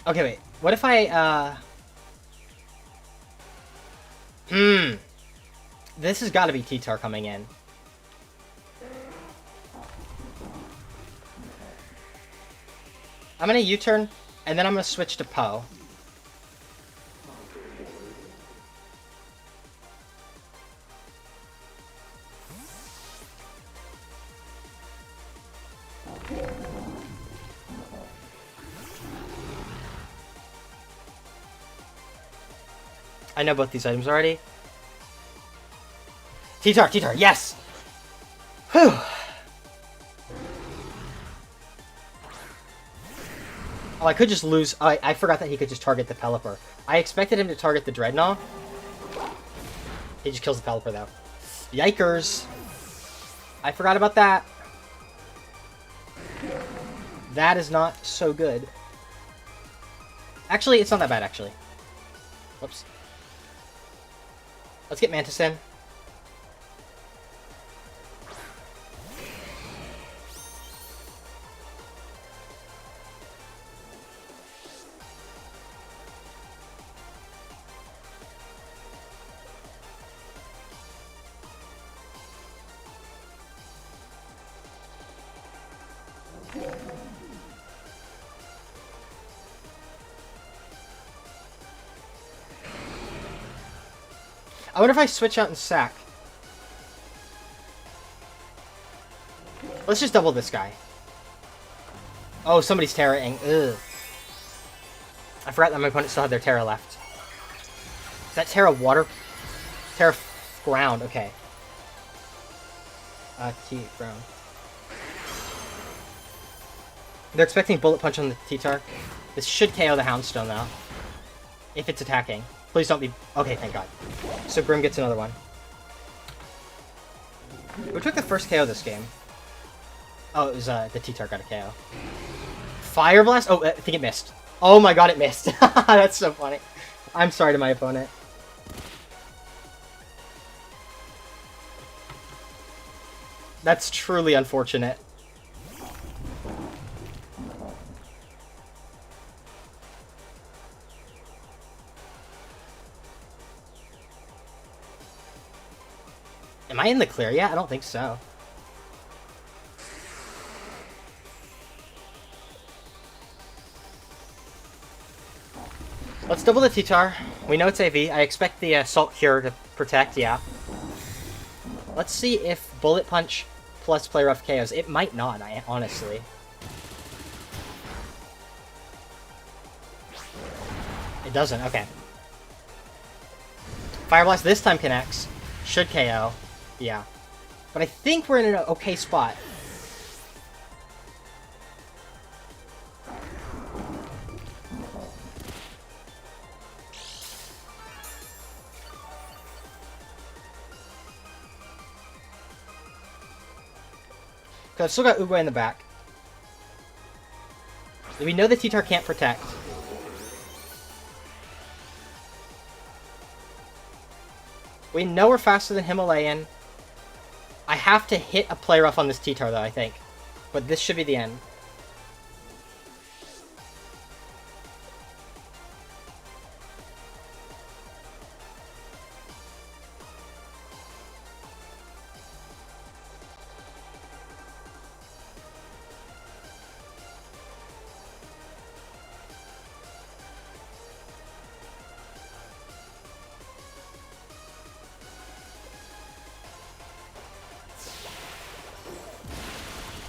Okay, wait. What if I, This has got to be T-Tar coming in. I'm gonna U-turn, and then I'm gonna switch to Poe. I know both these items already. T-Tar, yes! Whew! Oh, I could just lose... Oh, I forgot that he could just target the Pelipper. I expected him to target the Dreadnought. He just kills the Pelipper, though. Yikers! I forgot about that. That is not so good. Actually, it's not that bad, actually. Whoops. Let's get Mantis in. I wonder if I switch out and sack. Let's just double this guy. Oh, somebody's Terra-ing. Ugh. I forgot that my opponent still had their Terra left. Is that Terra water? Terra ground, okay. T ground. They're expecting Bullet Punch on the T-Tar. This should KO the Houndstone, though. If it's attacking. Please don't be... Okay, thank God. So Grim gets another one. Who took the first KO this game? Oh, it was the T-Tar got a KO. Fire Blast? Oh, I think it missed. Oh my God, it missed. That's so funny. I'm sorry to my opponent. That's truly unfortunate. Am I in the clear yet? I don't think so. Let's double the T-Tar. We know it's AV. I expect the Salt Cure to protect, yeah. Let's see if Bullet Punch plus Play Rough KOs. It might not, honestly. It doesn't, okay. Fire Blast this time connects. Should KO. Yeah. But I think we're in an okay spot. Because I've still got Uguay in the back. We know the T-Tar can't protect. We know we're faster than Himalayan. I have to hit a Play Rough on this T-Tar though, I think. But this should be the end.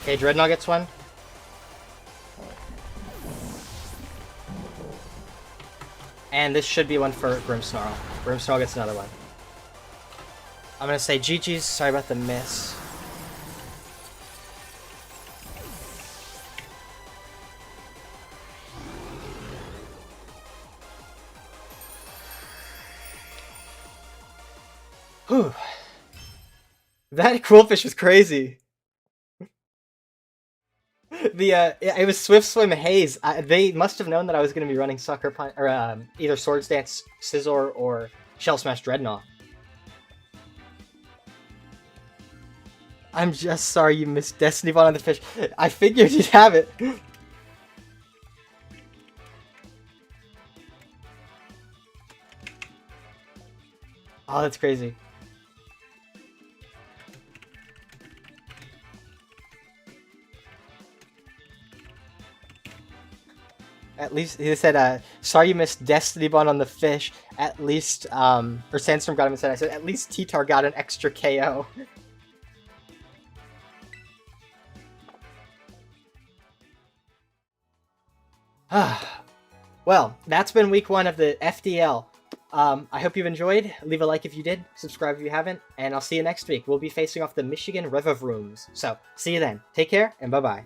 Okay, Dreadnought gets one. And this should be one for Grimmsnarl. Grimmsnarl gets another one. I'm gonna say GG's. Sorry about the miss. Whew. That Quillfish was crazy. It was Swift Swim Haze. They must have known that I was going to be running Sucker Punch, or either Swords Dance Scizor or Shell Smash Dreadnought. I'm just sorry you missed Destiny Bond on the fish. I figured you'd have it. Oh, that's crazy. At least, he said, sorry you missed Destiny Bond on the fish. At least, or Sandstorm got him and said, I said, at least T-Tar got an extra KO. Well, that's been week 1 of the FDL. I hope you've enjoyed. Leave a like if you did. Subscribe if you haven't. And I'll see you next week. We'll be facing off the Michigan Rev of Rooms. So, see you then. Take care, and bye-bye.